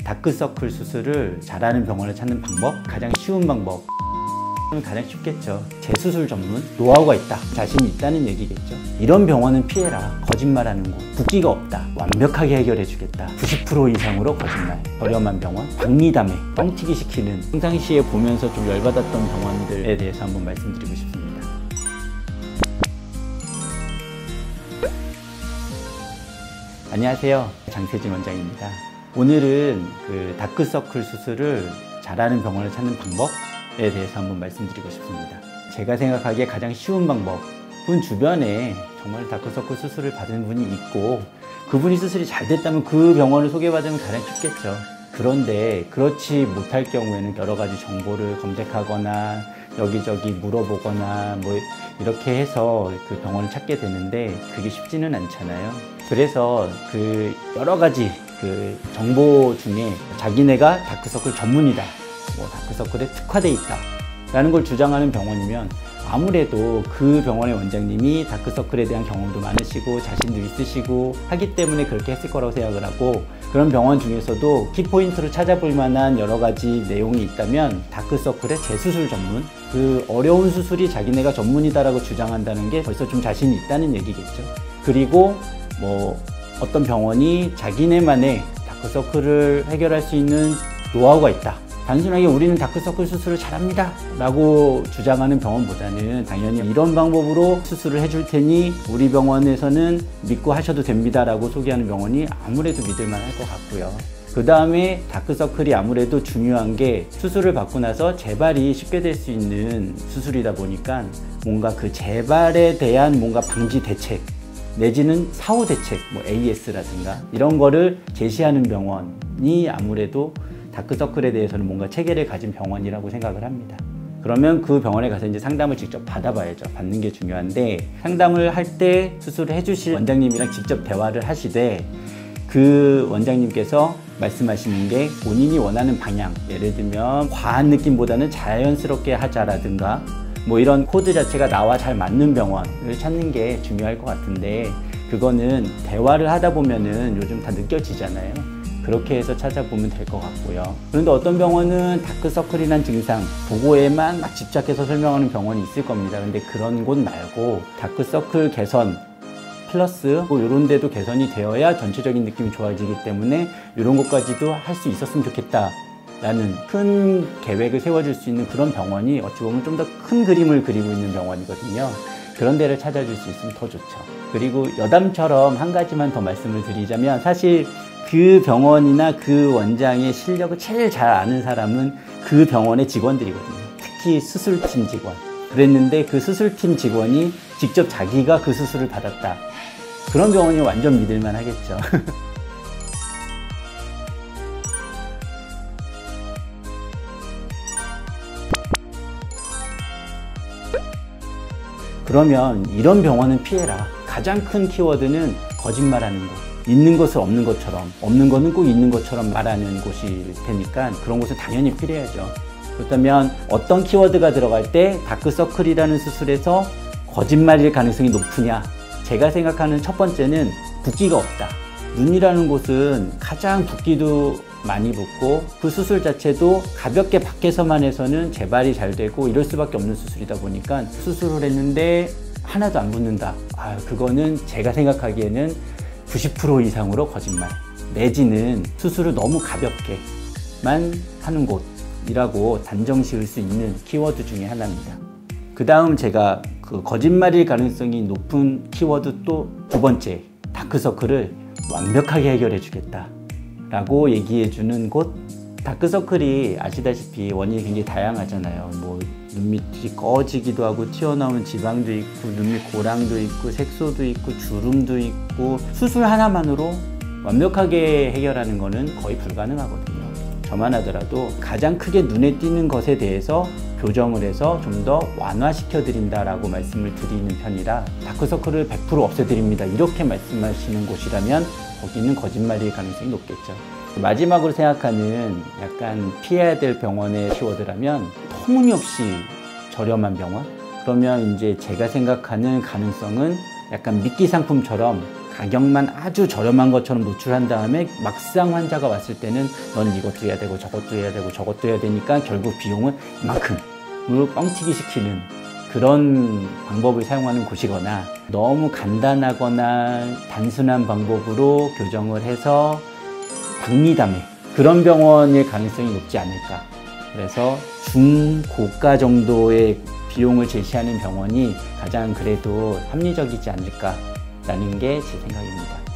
다크서클 수술을 잘하는 병원을 찾는 방법, 가장 쉬운 방법 가장 쉽겠죠. 재수술 전문, 노하우가 있다, 자신이 있다는 얘기겠죠. 이런 병원은 피해라. 거짓말하는 곳, 붓기가 없다, 완벽하게 해결해 주겠다, 90% 이상으로 거짓말, 저렴한 병원, 박리담회, 뻥튀기 시키는, 평상시에 보면서 좀 열받았던 병원들에 대해서 한번 말씀드리고 싶습니다. 안녕하세요, 장세진 원장입니다. 오늘은 다크서클 수술을 잘하는 병원을 찾는 방법에 대해서 한번 말씀드리고 싶습니다. 제가 생각하기에 가장 쉬운 방법은 주변에 정말 다크서클 수술을 받은 분이 있고 그분이 수술이 잘 됐다면 그 병원을 소개받으면 가장 쉽겠죠. 그런데 그렇지 못할 경우에는 여러 가지 정보를 검색하거나 여기저기 물어보거나 뭐 이렇게 해서 그 병원을 찾게 되는데 그게 쉽지는 않잖아요. 그래서 그 여러 가지 그 정보 중에 자기네가 다크서클 전문이다, 뭐 다크서클에 특화돼 있다 라는 걸 주장하는 병원이면 아무래도 그 병원의 원장님이 다크서클에 대한 경험도 많으시고 자신도 있으시고 하기 때문에 그렇게 했을 거라고 생각을 하고, 그런 병원 중에서도 키포인트로 찾아볼 만한 여러 가지 내용이 있다면 다크서클의 재수술 전문, 그 어려운 수술이 자기네가 전문이다라고 주장한다는 게 벌써 좀 자신이 있다는 얘기겠죠. 그리고 뭐 어떤 병원이 자기네만의 다크서클을 해결할 수 있는 노하우가 있다, 단순하게 우리는 다크서클 수술을 잘합니다 라고 주장하는 병원보다는 당연히 이런 방법으로 수술을 해줄 테니 우리 병원에서는 믿고 하셔도 됩니다 라고 소개하는 병원이 아무래도 믿을만 할 것 같고요. 그 다음에 다크서클이 아무래도 중요한 게 수술을 받고 나서 재발이 쉽게 될 수 있는 수술이다 보니까 뭔가 그 재발에 대한 뭔가 방지 대책 내지는 사후 대책, 뭐 AS라든가 이런 거를 제시하는 병원이 아무래도 다크서클에 대해서는 뭔가 체계를 가진 병원이라고 생각을 합니다. 그러면 그 병원에 가서 이제 상담을 직접 받아봐야죠. 받는 게 중요한데, 상담을 할 때 수술을 해주실 원장님이랑 직접 대화를 하시되 그 원장님께서 말씀하시는 게 본인이 원하는 방향, 예를 들면 과한 느낌보다는 자연스럽게 하자라든가 뭐 이런 코드 자체가 나와 잘 맞는 병원을 찾는 게 중요할 것 같은데, 그거는 대화를 하다 보면은 요즘 다 느껴지잖아요. 그렇게 해서 찾아보면 될 것 같고요. 그런데 어떤 병원은 다크서클이란 증상 보고에만 막 집착해서 설명하는 병원이 있을 겁니다. 근데 그런 곳 말고 다크서클 개선 플러스 뭐 이런 데도 개선이 되어야 전체적인 느낌이 좋아지기 때문에 이런 것까지도 할 수 있었으면 좋겠다 라는 큰 계획을 세워줄 수 있는 그런 병원이 어찌 보면 좀 더 큰 그림을 그리고 있는 병원이거든요. 그런 데를 찾아줄 수 있으면 더 좋죠. 그리고 여담처럼 한 가지만 더 말씀을 드리자면, 사실 그 병원이나 그 원장의 실력을 제일 잘 아는 사람은 그 병원의 직원들이거든요. 특히 수술팀 직원. 그랬는데 그 수술팀 직원이 직접 자기가 그 수술을 받았다. 그런 병원이 완전 믿을만 하겠죠. 그러면 이런 병원은 피해라. 가장 큰 키워드는 거짓말하는 곳. 있는 것을 없는 것처럼, 없는 거는 꼭 있는 것처럼 말하는 곳일 테니까 그런 곳은 당연히 피해야죠. 그렇다면 어떤 키워드가 들어갈 때 다크서클이라는 수술에서 거짓말일 가능성이 높으냐? 제가 생각하는 첫 번째는 붓기가 없다. 눈이라는 곳은 가장 붓기도 많이 붓고 그 수술 자체도 가볍게 밖에서만 해서는 재발이 잘 되고 이럴 수밖에 없는 수술이다 보니까 수술을 했는데 하나도 안 붓는다. 그거는 제가 생각하기에는 90% 이상으로 거짓말, 내지는 수술을 너무 가볍게만 하는 곳이라고 단정 지을 수 있는 키워드 중에 하나입니다. 그 다음 제가 그 거짓말일 가능성이 높은 키워드 또 두 번째, 다크서클을 완벽하게 해결해 주겠다 라고 얘기해 주는 곳. 다크서클이 아시다시피 원인이 굉장히 다양하잖아요. 뭐 눈밑이 꺼지기도 하고 튀어나오는 지방도 있고 눈밑 고랑도 있고 색소도 있고 주름도 있고, 수술 하나만으로 완벽하게 해결하는 거는 거의 불가능하거든요. 저만 하더라도 가장 크게 눈에 띄는 것에 대해서 교정을 해서 좀 더 완화시켜 드린다라고 말씀을 드리는 편이라, 다크서클을 100% 없애드립니다 이렇게 말씀하시는 곳이라면 거기는 거짓말일 가능성이 높겠죠. 마지막으로 생각하는 약간 피해야 될 병원의 키워드라면 터무니없이 저렴한 병원? 그러면 이제 제가 생각하는 가능성은 약간 미끼 상품처럼 가격만 아주 저렴한 것처럼 노출한 다음에 막상 환자가 왔을 때는 넌 이것도 해야 되고 저것도 해야 되고 저것도 해야 되니까 결국 비용은 이만큼으로 뻥튀기 시키는 그런 방법을 사용하는 곳이거나 너무 간단하거나 단순한 방법으로 교정을 해서 박리담회 그런 병원일 가능성이 높지 않을까. 그래서 중고가 정도의 비용을 제시하는 병원이 가장 그래도 합리적이지 않을까라는 게 제 생각입니다.